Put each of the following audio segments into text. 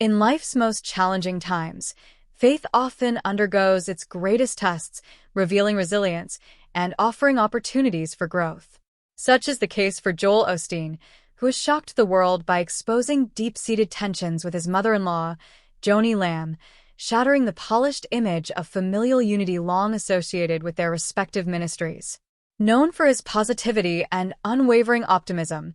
In life's most challenging times, faith often undergoes its greatest tests, revealing resilience and offering opportunities for growth. Such is the case for Joel Osteen, who has shocked the world by exposing deep-seated tensions with his mother-in-law, Joni Lamb, shattering the polished image of familial unity long associated with their respective ministries. Known for his positivity and unwavering optimism,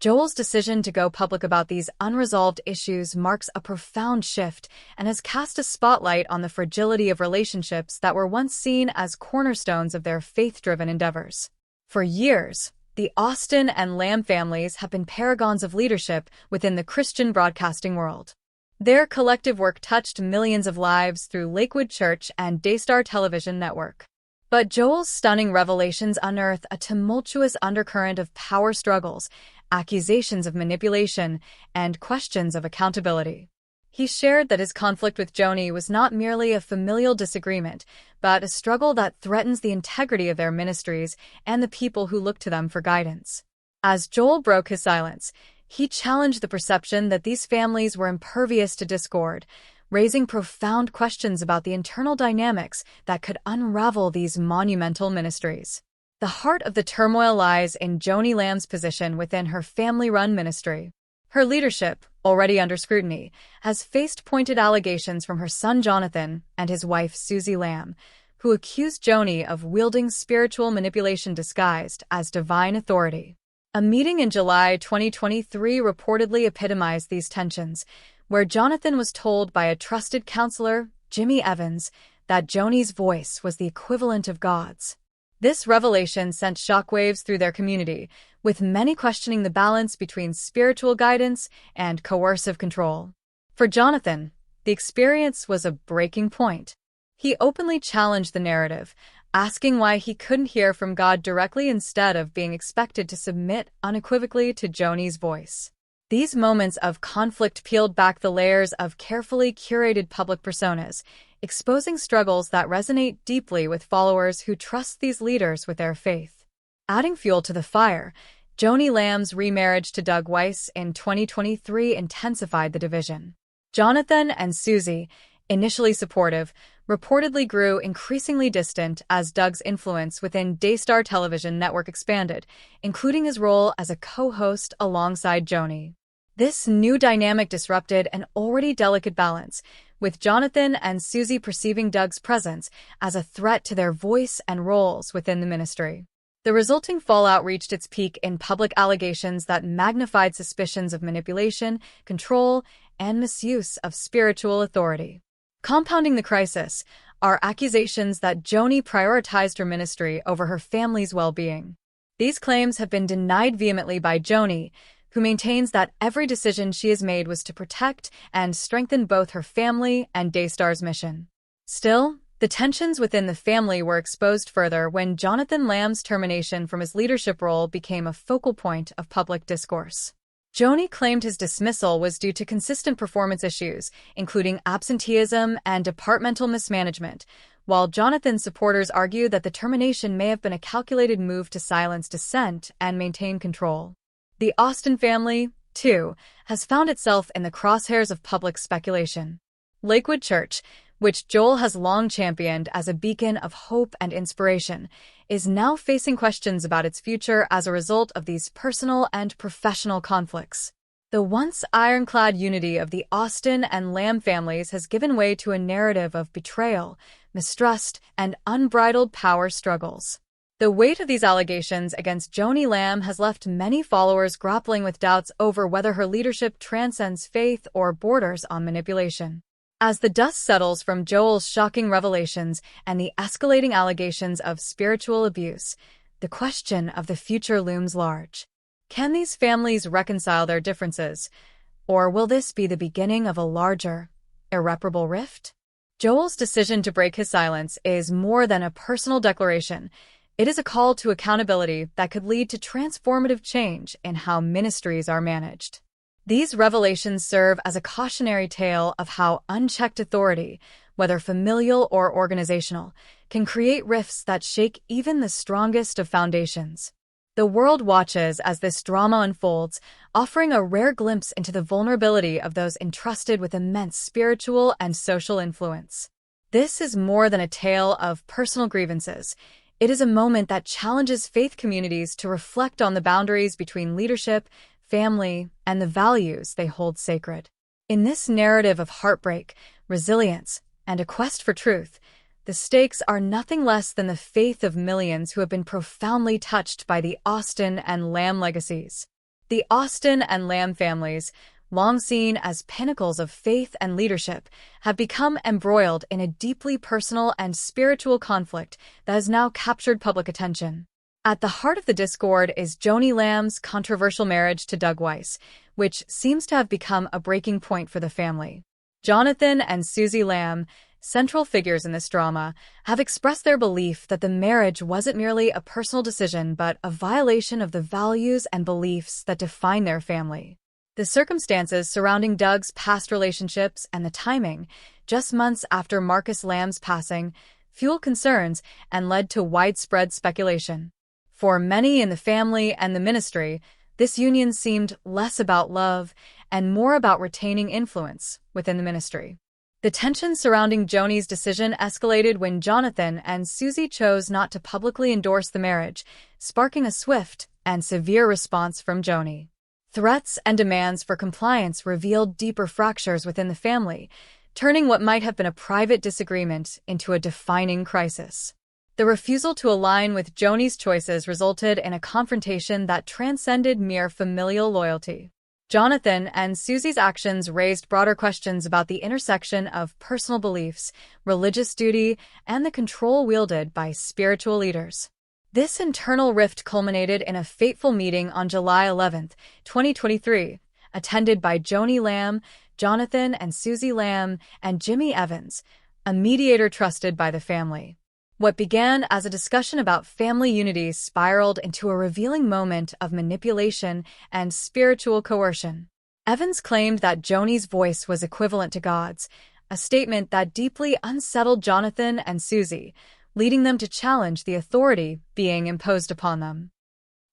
Joel's decision to go public about these unresolved issues marks a profound shift and has cast a spotlight on the fragility of relationships that were once seen as cornerstones of their faith-driven endeavors. For years, the Osteen and Lamb families have been paragons of leadership within the Christian broadcasting world. Their collective work touched millions of lives through Lakewood Church and Daystar Television Network. But Joel's stunning revelations unearth a tumultuous undercurrent of power struggles, accusations of manipulation, and questions of accountability. He shared that his conflict with Joni was not merely a familial disagreement, but a struggle that threatens the integrity of their ministries and the people who look to them for guidance. As Joel broke his silence, he challenged the perception that these families were impervious to discord, raising profound questions about the internal dynamics that could unravel these monumental ministries. The heart of the turmoil lies in Joni Lamb's position within her family-run ministry. Her leadership, already under scrutiny, has faced pointed allegations from her son Jonathan and his wife Susie Lamb, who accused Joni of wielding spiritual manipulation disguised as divine authority. A meeting in July 2023 reportedly epitomized these tensions, where Jonathan was told by a trusted counselor, Jimmy Evans, that Joni's voice was the equivalent of God's. This revelation sent shockwaves through their community, with many questioning the balance between spiritual guidance and coercive control. For Jonathan, the experience was a breaking point. He openly challenged the narrative, asking why he couldn't hear from God directly instead of being expected to submit unequivocally to Joni's voice. These moments of conflict peeled back the layers of carefully curated public personas, exposing struggles that resonate deeply with followers who trust these leaders with their faith. Adding fuel to the fire, Joni Lamb's remarriage to Doug Weiss in 2023 intensified the division. Jonathan and Susie, initially supportive, reportedly grew increasingly distant as Doug's influence within Daystar Television Network expanded, including his role as a co-host alongside Joni. This new dynamic disrupted an already delicate balance, with Jonathan and Susie perceiving Doug's presence as a threat to their voice and roles within the ministry. The resulting fallout reached its peak in public allegations that magnified suspicions of manipulation, control, and misuse of spiritual authority. Compounding the crisis are accusations that Joni prioritized her ministry over her family's well-being. These claims have been denied vehemently by Joni, who maintains that every decision she has made was to protect and strengthen both her family and Daystar's mission. Still, the tensions within the family were exposed further when Jonathan Lamb's termination from his leadership role became a focal point of public discourse. Joni claimed his dismissal was due to consistent performance issues, including absenteeism and departmental mismanagement, while Jonathan's supporters argued that the termination may have been a calculated move to silence dissent and maintain control. The Osteen family, too, has found itself in the crosshairs of public speculation. Lakewood Church, which Joel has long championed as a beacon of hope and inspiration, is now facing questions about its future as a result of these personal and professional conflicts. The once ironclad unity of the Osteen and Lamb families has given way to a narrative of betrayal, mistrust, and unbridled power struggles. The weight of these allegations against Joni Lamb has left many followers grappling with doubts over whether her leadership transcends faith or borders on manipulation. As the dust settles from Joel's shocking revelations and the escalating allegations of spiritual abuse, the question of the future looms large. Can these families reconcile their differences, or will this be the beginning of a larger, irreparable rift? Joel's decision to break his silence is more than a personal declaration. It is a call to accountability that could lead to transformative change in how ministries are managed. These revelations serve as a cautionary tale of how unchecked authority, whether familial or organizational, can create rifts that shake even the strongest of foundations. The world watches as this drama unfolds, offering a rare glimpse into the vulnerability of those entrusted with immense spiritual and social influence. This is more than a tale of personal grievances. It is a moment that challenges faith communities to reflect on the boundaries between leadership, family, and the values they hold sacred. In this narrative of heartbreak, resilience, and a quest for truth, the stakes are nothing less than the faith of millions who have been profoundly touched by the Osteen and Lamb legacies. The Osteen and Lamb families, long seen as pinnacles of faith and leadership, have become embroiled in a deeply personal and spiritual conflict that has now captured public attention. At the heart of the discord is Joni Lamb's controversial marriage to Doug Weiss, which seems to have become a breaking point for the family. Jonathan and Susie Lamb, central figures in this drama, have expressed their belief that the marriage wasn't merely a personal decision but a violation of the values and beliefs that define their family. The circumstances surrounding Doug's past relationships and the timing, just months after Marcus Lamb's passing, fuel concerns and led to widespread speculation. For many in the family and the ministry, this union seemed less about love and more about retaining influence within the ministry. The tension surrounding Joni's decision escalated when Jonathan and Susie chose not to publicly endorse the marriage, sparking a swift and severe response from Joni. Threats and demands for compliance revealed deeper fractures within the family, turning what might have been a private disagreement into a defining crisis. The refusal to align with Joni's choices resulted in a confrontation that transcended mere familial loyalty. Jonathan and Susie's actions raised broader questions about the intersection of personal beliefs, religious duty, and the control wielded by spiritual leaders. This internal rift culminated in a fateful meeting on July 11, 2023, attended by Joni Lamb, Jonathan and Susie Lamb, and Jimmy Evans, a mediator trusted by the family. What began as a discussion about family unity spiraled into a revealing moment of manipulation and spiritual coercion. Evans claimed that Joni's voice was equivalent to God's, a statement that deeply unsettled Jonathan and Susie, leading them to challenge the authority being imposed upon them.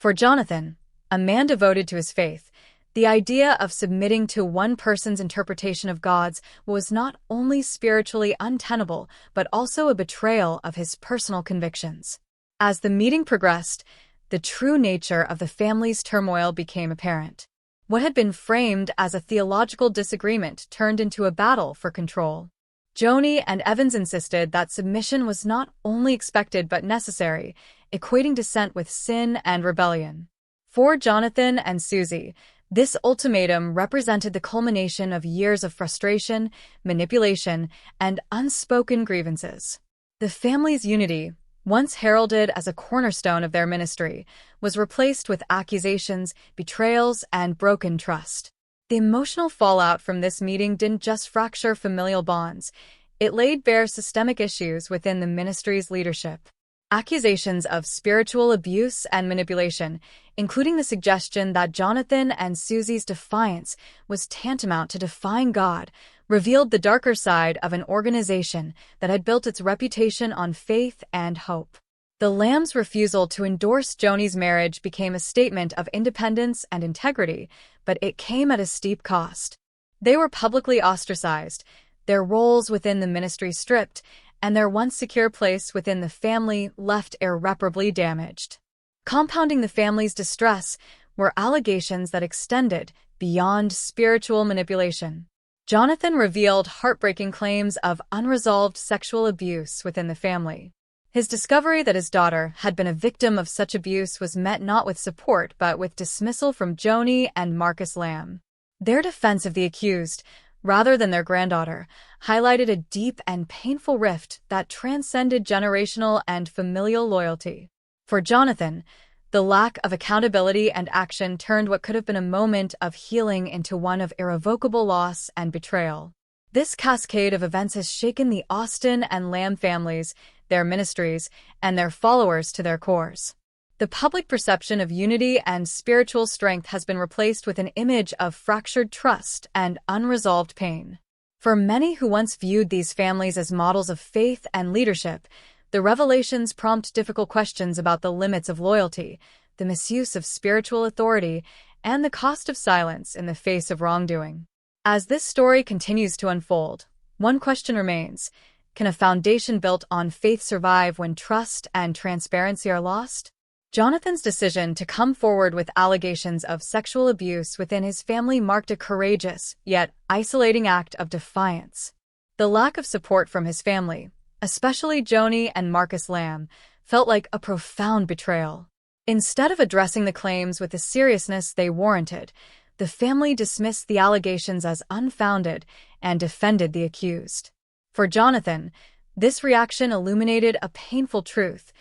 For Jonathan, a man devoted to his faith, the idea of submitting to one person's interpretation of God's was not only spiritually untenable, but also a betrayal of his personal convictions. As the meeting progressed, the true nature of the family's turmoil became apparent. What had been framed as a theological disagreement turned into a battle for control. Joni and Evans insisted that submission was not only expected but necessary, equating dissent with sin and rebellion. For Jonathan and Susie, this ultimatum represented the culmination of years of frustration, manipulation, and unspoken grievances. The family's unity, once heralded as a cornerstone of their ministry, was replaced with accusations, betrayals, and broken trust. The emotional fallout from this meeting didn't just fracture familial bonds, it laid bare systemic issues within the ministry's leadership. Accusations of spiritual abuse and manipulation, including the suggestion that Jonathan and Susie's defiance was tantamount to defying God, revealed the darker side of an organization that had built its reputation on faith and hope. The Lambs' refusal to endorse Joni's marriage became a statement of independence and integrity, but it came at a steep cost. They were publicly ostracized, their roles within the ministry stripped, and their once secure place within the family left irreparably damaged. Compounding the family's distress were allegations that extended beyond spiritual manipulation. Jonathan revealed heartbreaking claims of unresolved sexual abuse within the family. His discovery that his daughter had been a victim of such abuse was met not with support but with dismissal from Joni and Marcus Lamb. Their defense of the accused, rather than their granddaughter, highlighted a deep and painful rift that transcended generational and familial loyalty. For Jonathan, the lack of accountability and action turned what could have been a moment of healing into one of irrevocable loss and betrayal. This cascade of events has shaken the Osteen and Lamb families, their ministries, and their followers to their cores. The public perception of unity and spiritual strength has been replaced with an image of fractured trust and unresolved pain. For many who once viewed these families as models of faith and leadership, the revelations prompt difficult questions about the limits of loyalty, the misuse of spiritual authority, and the cost of silence in the face of wrongdoing. As this story continues to unfold, one question remains: can a foundation built on faith survive when trust and transparency are lost? Jonathan's decision to come forward with allegations of sexual abuse within his family marked a courageous, yet isolating act of defiance. The lack of support from his family, especially Joni and Marcus Lamb, felt like a profound betrayal. Instead of addressing the claims with the seriousness they warranted, the family dismissed the allegations as unfounded and defended the accused. For Jonathan, this reaction illuminated a painful truth.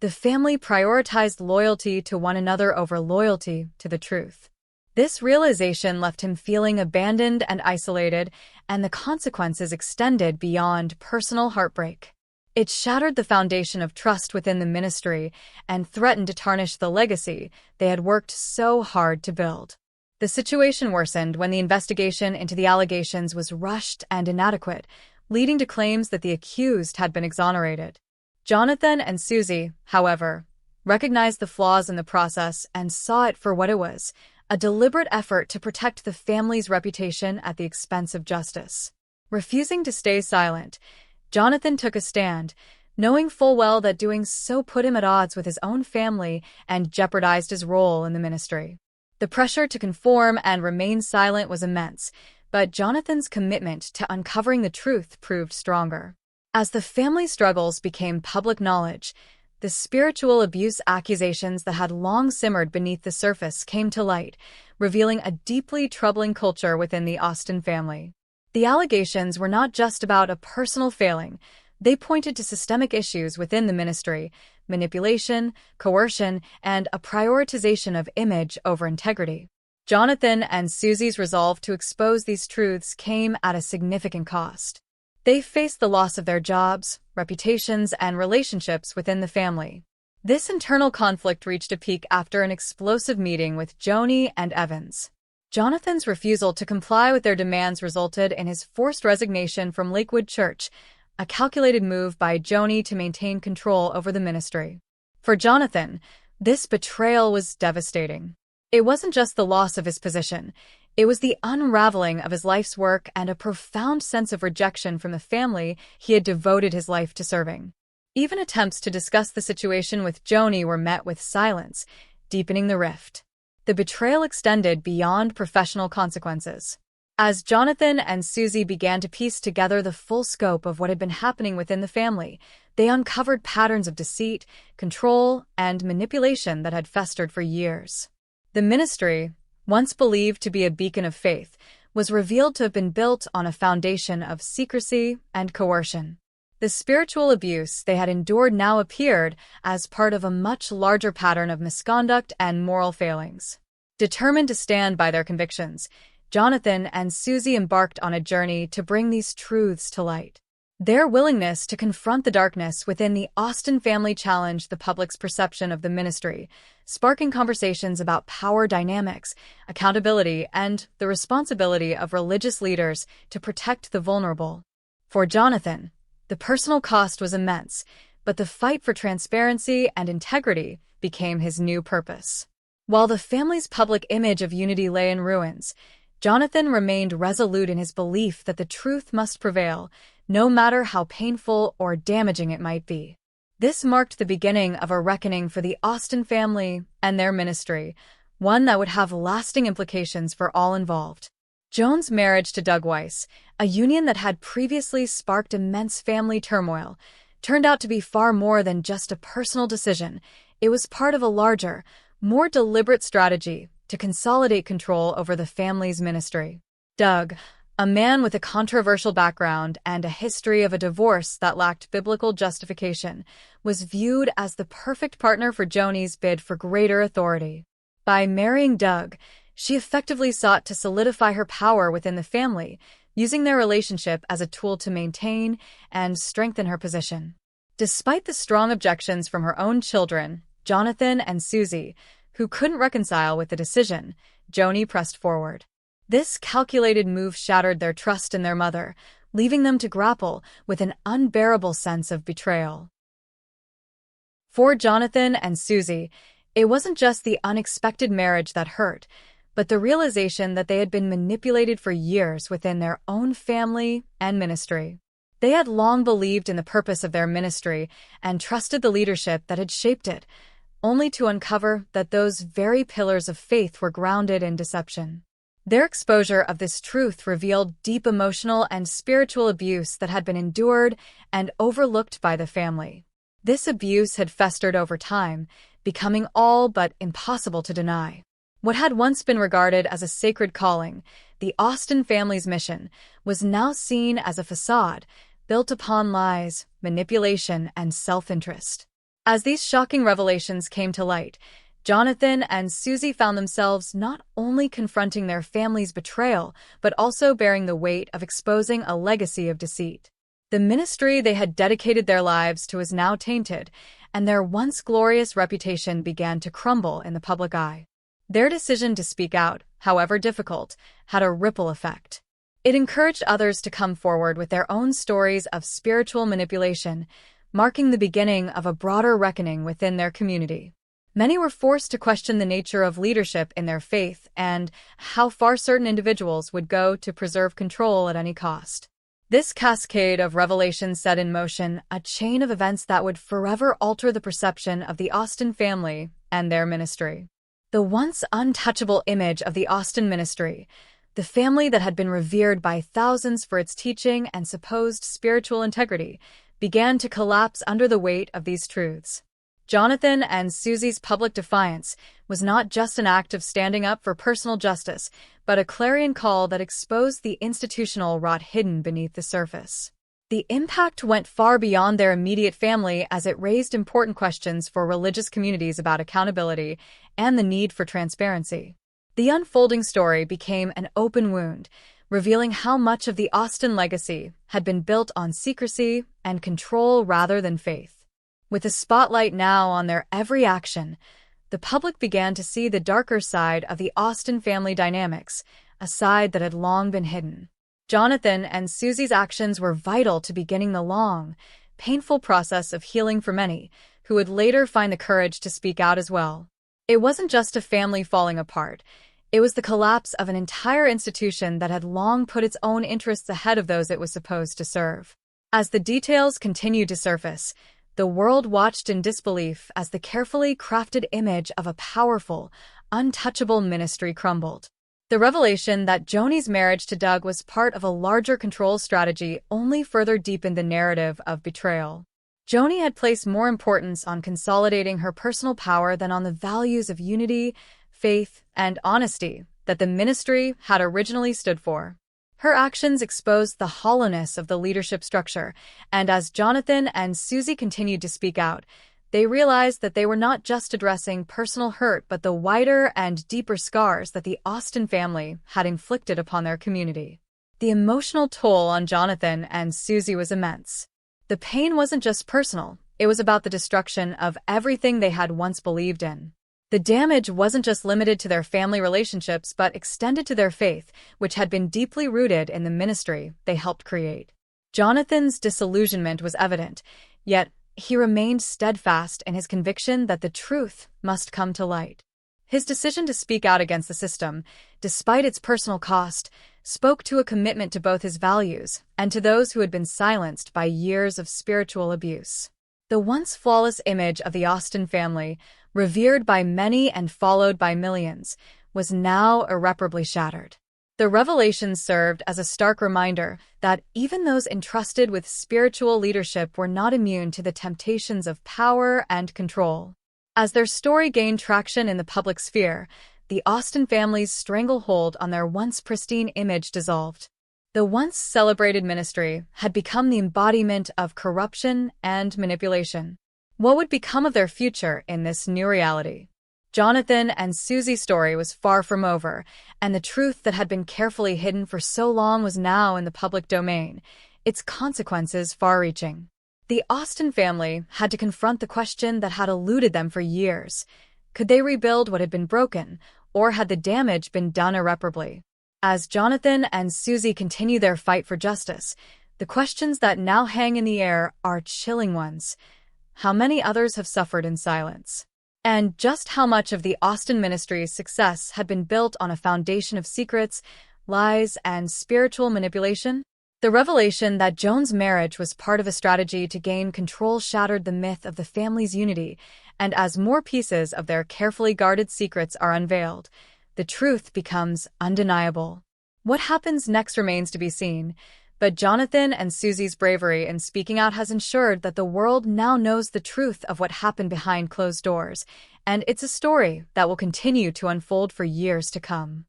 The family prioritized loyalty to one another over loyalty to the truth. This realization left him feeling abandoned and isolated, and the consequences extended beyond personal heartbreak. It shattered the foundation of trust within the ministry and threatened to tarnish the legacy they had worked so hard to build. The situation worsened when the investigation into the allegations was rushed and inadequate, leading to claims that the accused had been exonerated. Jonathan and Susie, however, recognized the flaws in the process and saw it for what it was: a deliberate effort to protect the family's reputation at the expense of justice. Refusing to stay silent, Jonathan took a stand, knowing full well that doing so put him at odds with his own family and jeopardized his role in the ministry. The pressure to conform and remain silent was immense, but Jonathan's commitment to uncovering the truth proved stronger. As the family struggles became public knowledge, the spiritual abuse accusations that had long simmered beneath the surface came to light, revealing a deeply troubling culture within the Osteen family. The allegations were not just about a personal failing. They pointed to systemic issues within the ministry: manipulation, coercion, and a prioritization of image over integrity. Jonathan and Susie's resolve to expose these truths came at a significant cost. They faced the loss of their jobs, reputations, and relationships within the family. This internal conflict reached a peak after an explosive meeting with Joni and Evans. Jonathan's refusal to comply with their demands resulted in his forced resignation from Lakewood Church, a calculated move by Joni to maintain control over the ministry. For Jonathan, this betrayal was devastating. It wasn't just the loss of his position. It was the unraveling of his life's work and a profound sense of rejection from the family he had devoted his life to serving. Even attempts to discuss the situation with Joni were met with silence, deepening the rift. The betrayal extended beyond professional consequences. As Jonathan and Susie began to piece together the full scope of what had been happening within the family, they uncovered patterns of deceit, control, and manipulation that had festered for years. The ministry, once believed to be a beacon of faith, was revealed to have been built on a foundation of secrecy and coercion. The spiritual abuse they had endured now appeared as part of a much larger pattern of misconduct and moral failings. Determined to stand by their convictions, Jonathan and Susie embarked on a journey to bring these truths to light. Their willingness to confront the darkness within the Osteen family challenged the public's perception of the ministry, sparking conversations about power dynamics, accountability, and the responsibility of religious leaders to protect the vulnerable. For Jonathan, the personal cost was immense, but the fight for transparency and integrity became his new purpose. While the family's public image of unity lay in ruins, Jonathan remained resolute in his belief that the truth must prevail, no matter how painful or damaging it might be. This marked the beginning of a reckoning for the Osteen family and their ministry, one that would have lasting implications for all involved. Joan's marriage to Doug Weiss, a union that had previously sparked immense family turmoil, turned out to be far more than just a personal decision. It was part of a larger, more deliberate strategy to consolidate control over the family's ministry. Doug, a man with a controversial background and a history of a divorce that lacked biblical justification, was viewed as the perfect partner for Joni's bid for greater authority. By marrying Doug, she effectively sought to solidify her power within the family, using their relationship as a tool to maintain and strengthen her position. Despite the strong objections from her own children, Jonathan and Susie, who couldn't reconcile with the decision, Joni pressed forward. This calculated move shattered their trust in their mother, leaving them to grapple with an unbearable sense of betrayal. For Jonathan and Susie, It wasn't just the unexpected marriage that hurt, but the realization that they had been manipulated for years within their own family and ministry. They had long believed in the purpose of their ministry and trusted the leadership that had shaped it, only to uncover that those very pillars of faith were grounded in deception. Their exposure of this truth revealed deep emotional and spiritual abuse that had been endured and overlooked by the family. This abuse had festered over time, becoming all but impossible to deny. What had once been regarded as a sacred calling, the Osteen family's mission, was now seen as a facade built upon lies, manipulation, and self-interest. As these shocking revelations came to light, Jonathan and Susie found themselves not only confronting their family's betrayal, but also bearing the weight of exposing a legacy of deceit. The ministry they had dedicated their lives to was now tainted, and their once glorious reputation began to crumble in the public eye. Their decision to speak out, however difficult, had a ripple effect. It encouraged others to come forward with their own stories of spiritual manipulation, marking the beginning of a broader reckoning within their community. Many were forced to question the nature of leadership in their faith and how far certain individuals would go to preserve control at any cost. This cascade of revelations set in motion a chain of events that would forever alter the perception of the Osteen family and their ministry. The once untouchable image of the Osteen ministry, the family that had been revered by thousands for its teaching and supposed spiritual integrity, began to collapse under the weight of these truths. Jonathan and Susie's public defiance was not just an act of standing up for personal justice, but a clarion call that exposed the institutional rot hidden beneath the surface. The impact went far beyond their immediate family as it raised important questions for religious communities about accountability and the need for transparency. The unfolding story became an open wound, revealing how much of the Osteen legacy had been built on secrecy and control rather than faith. With the spotlight now on their every action, the public began to see the darker side of the Osteen family dynamics, a side that had long been hidden. Jonathan and Susie's actions were vital to beginning the long, painful process of healing for many, who would later find the courage to speak out as well. It wasn't just a family falling apart. It was the collapse of an entire institution that had long put its own interests ahead of those it was supposed to serve. As the details continued to surface, the world watched in disbelief as the carefully crafted image of a powerful, untouchable ministry crumbled. The revelation that Joni's marriage to Doug was part of a larger control strategy only further deepened the narrative of betrayal. Joni had placed more importance on consolidating her personal power than on the values of unity, faith, and honesty that the ministry had originally stood for. Her actions exposed the hollowness of the leadership structure, and as Jonathan and Susie continued to speak out, they realized that they were not just addressing personal hurt but the wider and deeper scars that the Osteen family had inflicted upon their community. The emotional toll on Jonathan and Susie was immense. The pain wasn't just personal, it was about the destruction of everything they had once believed in. The damage wasn't just limited to their family relationships but extended to their faith, which had been deeply rooted in the ministry they helped create. Jonathan's disillusionment was evident, yet he remained steadfast in his conviction that the truth must come to light. His decision to speak out against the system, despite its personal cost, spoke to a commitment to both his values and to those who had been silenced by years of spiritual abuse. The once flawless image of the Osteen family, revered by many and followed by millions, was now irreparably shattered. The revelation served as a stark reminder that even those entrusted with spiritual leadership were not immune to the temptations of power and control. As their story gained traction in the public sphere, the Osteen family's stranglehold on their once pristine image dissolved. The once celebrated ministry had become the embodiment of corruption and manipulation. What would become of their future in this new reality? Jonathan and Susie's story was far from over, and the truth that had been carefully hidden for so long was now in the public domain, its consequences far-reaching. The Osteen family had to confront the question that had eluded them for years. Could they rebuild what had been broken, or had the damage been done irreparably? As Jonathan and Susie continue their fight for justice, the questions that now hang in the air are chilling ones. How many others have suffered in silence? and just how much of the Osteen ministry's success had been built on a foundation of secrets, lies, and spiritual manipulation. The revelation that Joan's marriage was part of a strategy to gain control shattered the myth of the family's unity, and as more pieces of their carefully guarded secrets are unveiled, the truth becomes undeniable. What happens next remains to be seen, but Jonathan and Susie's bravery in speaking out has ensured that the world now knows the truth of what happened behind closed doors, and it's a story that will continue to unfold for years to come.